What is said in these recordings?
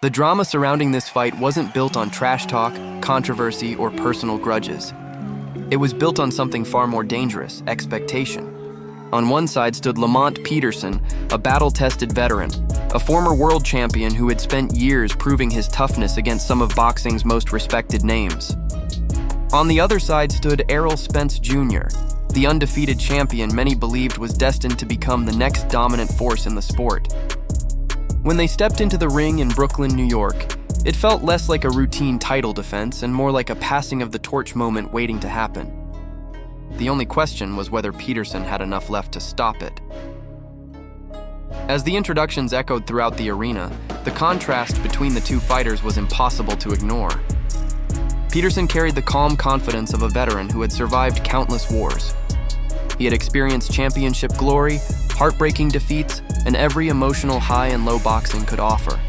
The drama surrounding this fight wasn't built on trash talk, controversy, or personal grudges. It was built on something far more dangerous: expectation. On one side stood Lamont Peterson, a battle-tested veteran, a former world champion who had spent years proving his toughness against some of boxing's most respected names. On the other side stood Errol Spence Jr., the undefeated champion many believed was destined to become the next dominant force in the sport. When they stepped into the ring in Brooklyn, New York, it felt less like a routine title defense and more like a passing of the torch moment waiting to happen. The only question was whether Peterson had enough left to stop it. As the introductions echoed throughout the arena, the contrast between the two fighters was impossible to ignore. Peterson carried the calm confidence of a veteran who had survived countless wars. He had experienced championship glory, heartbreaking defeats, and every emotional high and low boxing could offer.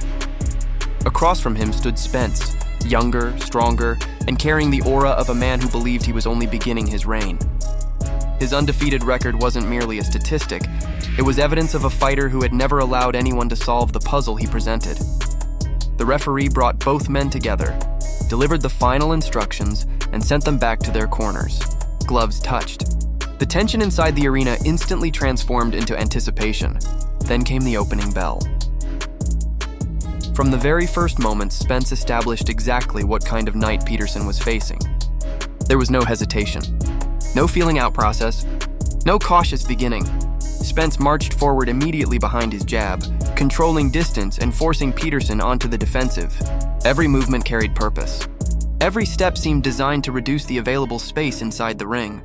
Across from him stood Spence, younger, stronger, and carrying the aura of a man who believed he was only beginning his reign. His undefeated record wasn't merely a statistic, it was evidence of a fighter who had never allowed anyone to solve the puzzle he presented. The referee brought both men together, delivered the final instructions, and sent them back to their corners. Gloves touched. The tension inside the arena instantly transformed into anticipation. Then came the opening bell. From the very first moment, Spence established exactly what kind of night Peterson was facing. There was no hesitation, no feeling out process, no cautious beginning. Spence marched forward immediately behind his jab, controlling distance and forcing Peterson onto the defensive. Every movement carried purpose. Every step seemed designed to reduce the available space inside the ring.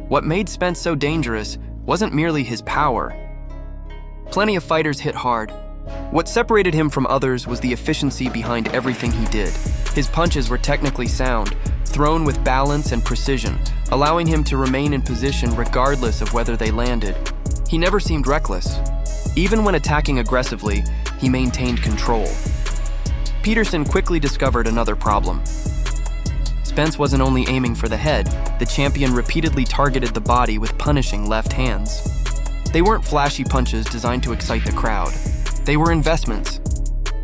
What made Spence so dangerous wasn't merely his power. Plenty of fighters hit hard. What separated him from others was the efficiency behind everything he did. His punches were technically sound, thrown with balance and precision, allowing him to remain in position regardless of whether they landed. He never seemed reckless. Even when attacking aggressively, he maintained control. Peterson quickly discovered another problem. Spence wasn't only aiming for the head, the champion repeatedly targeted the body with punishing left hands. They weren't flashy punches designed to excite the crowd. They were investments.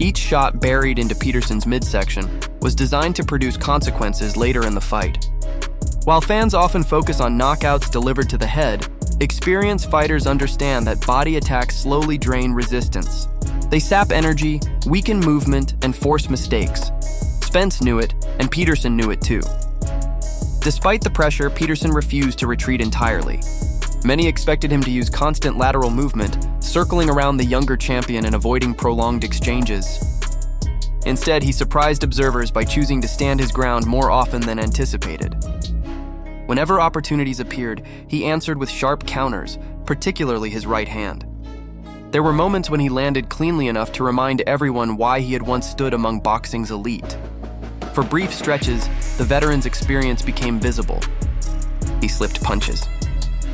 Each shot buried into Peterson's midsection was designed to produce consequences later in the fight. While fans often focus on knockouts delivered to the head, experienced fighters understand that body attacks slowly drain resistance. They sap energy, weaken movement, and force mistakes. Spence knew it, and Peterson knew it too. Despite the pressure, Peterson refused to retreat entirely. Many expected him to use constant lateral movement, circling around the younger champion and avoiding prolonged exchanges. Instead, he surprised observers by choosing to stand his ground more often than anticipated. Whenever opportunities appeared, he answered with sharp counters, particularly his right hand. There were moments when he landed cleanly enough to remind everyone why he had once stood among boxing's elite. For brief stretches, the veteran's experience became visible. He slipped punches,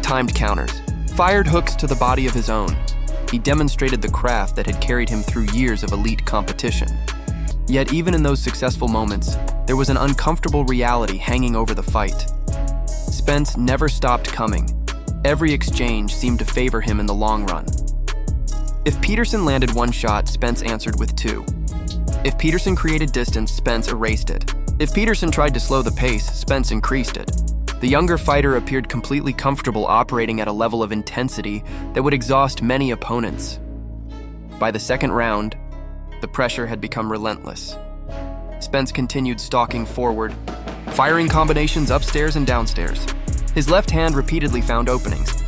timed counters, fired hooks to the body of his own. He demonstrated the craft that had carried him through years of elite competition. Yet even in those successful moments, there was an uncomfortable reality hanging over the fight. Spence never stopped coming. Every exchange seemed to favor him in the long run. If Peterson landed one shot, Spence answered with two. If Peterson created distance, Spence erased it. If Peterson tried to slow the pace, Spence increased it. The younger fighter appeared completely comfortable operating at a level of intensity that would exhaust many opponents. By the second round, the pressure had become relentless. Spence continued stalking forward, firing combinations upstairs and downstairs. His left hand repeatedly found openings.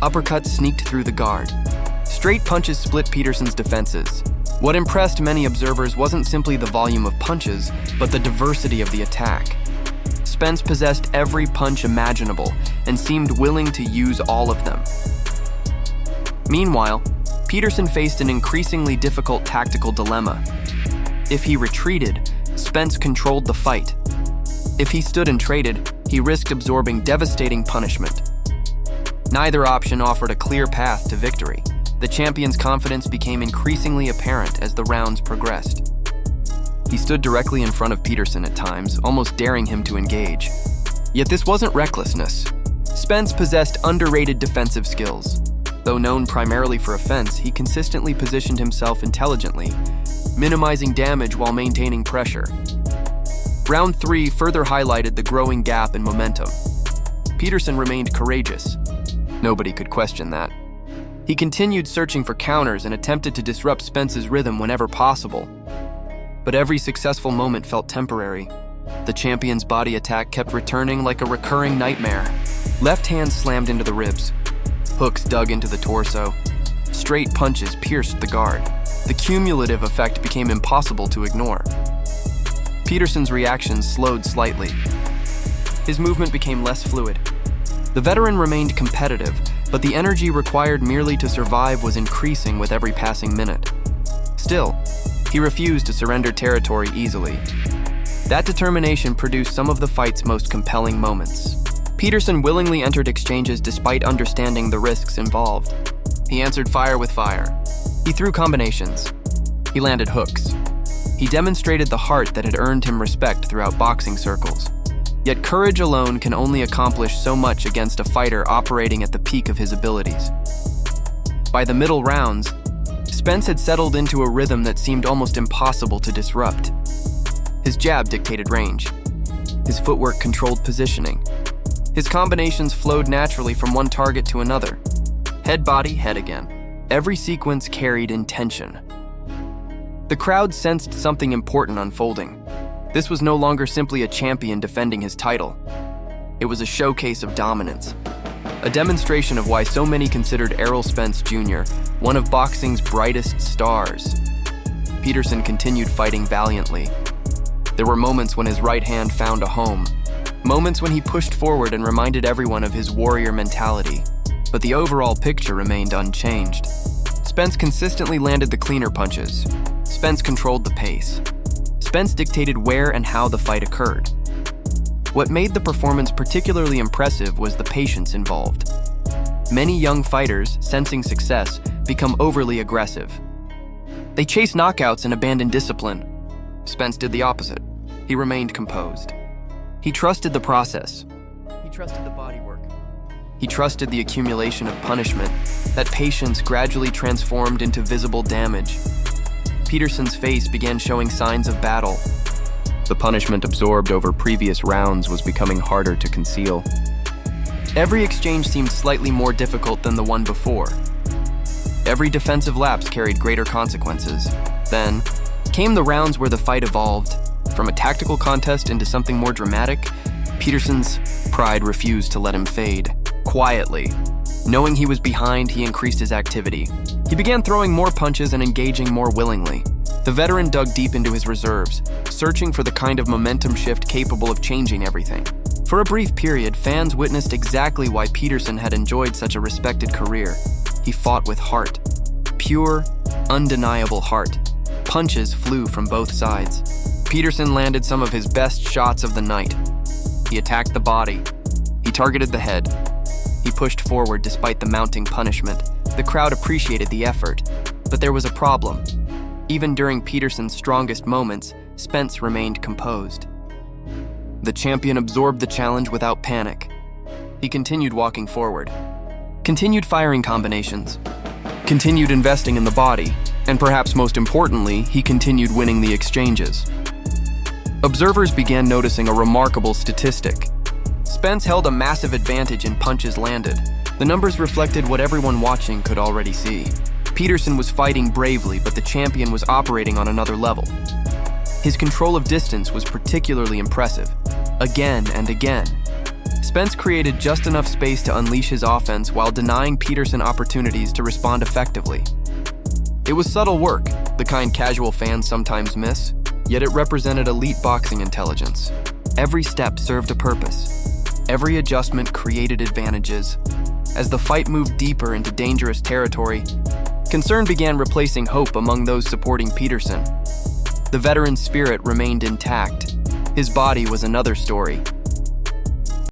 Uppercuts sneaked through the guard. Straight punches split Peterson's defenses. What impressed many observers wasn't simply the volume of punches, but the diversity of the attack. Spence possessed every punch imaginable and seemed willing to use all of them. Meanwhile, Peterson faced an increasingly difficult tactical dilemma. If he retreated, Spence controlled the fight. If he stood and traded, he risked absorbing devastating punishment. Neither option offered a clear path to victory. The champion's confidence became increasingly apparent as the rounds progressed. He stood directly in front of Peterson at times, almost daring him to engage. Yet this wasn't recklessness. Spence possessed underrated defensive skills. Though known primarily for offense, he consistently positioned himself intelligently, minimizing damage while maintaining pressure. Round 3 further highlighted the growing gap in momentum. Peterson remained courageous. Nobody could question that. He continued searching for counters and attempted to disrupt Spence's rhythm whenever possible. But every successful moment felt temporary. The champion's body attack kept returning like a recurring nightmare. Left hand slammed into the ribs. Hooks dug into the torso. Straight punches pierced the guard. The cumulative effect became impossible to ignore. Peterson's reactions slowed slightly. His movement became less fluid. The veteran remained competitive, but the energy required merely to survive was increasing with every passing minute. Still, he refused to surrender territory easily. That determination produced some of the fight's most compelling moments. Peterson willingly entered exchanges despite understanding the risks involved. He answered fire with fire. He threw combinations. He landed hooks. He demonstrated the heart that had earned him respect throughout boxing circles. Yet courage alone can only accomplish so much against a fighter operating at the peak of his abilities. By the middle rounds, Spence had settled into a rhythm that seemed almost impossible to disrupt. His jab dictated range. His footwork controlled positioning. His combinations flowed naturally from one target to another. Head, body, head again. Every sequence carried intention. The crowd sensed something important unfolding. This was no longer simply a champion defending his title. It was a showcase of dominance. A demonstration of why so many considered Errol Spence Jr. one of boxing's brightest stars. Peterson continued fighting valiantly. There were moments when his right hand found a home. Moments when he pushed forward and reminded everyone of his warrior mentality. But the overall picture remained unchanged. Spence consistently landed the cleaner punches. Spence controlled the pace. Spence dictated where and how the fight occurred. What made the performance particularly impressive was the patience involved. Many young fighters, sensing success, become overly aggressive. They chase knockouts and abandon discipline. Spence did the opposite. He remained composed. He trusted the process. He trusted the body work. He trusted the accumulation of punishment. That patience gradually transformed into visible damage. Peterson's face began showing signs of battle. The punishment absorbed over previous rounds was becoming harder to conceal. Every exchange seemed slightly more difficult than the one before. Every defensive lapse carried greater consequences. Then came the rounds where the fight evolved. From a tactical contest into something more dramatic, Peterson's pride refused to let him fade. Quietly, knowing he was behind, he increased his activity. He began throwing more punches and engaging more willingly. The veteran dug deep into his reserves, searching for the kind of momentum shift capable of changing everything. For a brief period, fans witnessed exactly why Peterson had enjoyed such a respected career. He fought with heart. Pure, undeniable heart. Punches flew from both sides. Peterson landed some of his best shots of the night. He attacked the body. He targeted the head. He pushed forward despite the mounting punishment. The crowd appreciated the effort, but there was a problem. Even during Peterson's strongest moments, Spence remained composed. The champion absorbed the challenge without panic. He continued walking forward, continued firing combinations, continued investing in the body, and perhaps most importantly, he continued winning the exchanges. Observers began noticing a remarkable statistic. Spence held a massive advantage in punches landed. The numbers reflected what everyone watching could already see. Peterson was fighting bravely, but the champion was operating on another level. His control of distance was particularly impressive. Again and again, Spence created just enough space to unleash his offense while denying Peterson opportunities to respond effectively. It was subtle work, the kind casual fans sometimes miss, yet it represented elite boxing intelligence. Every step served a purpose. Every adjustment created advantages. As the fight moved deeper into dangerous territory, concern began replacing hope among those supporting Peterson. The veteran's spirit remained intact. His body was another story.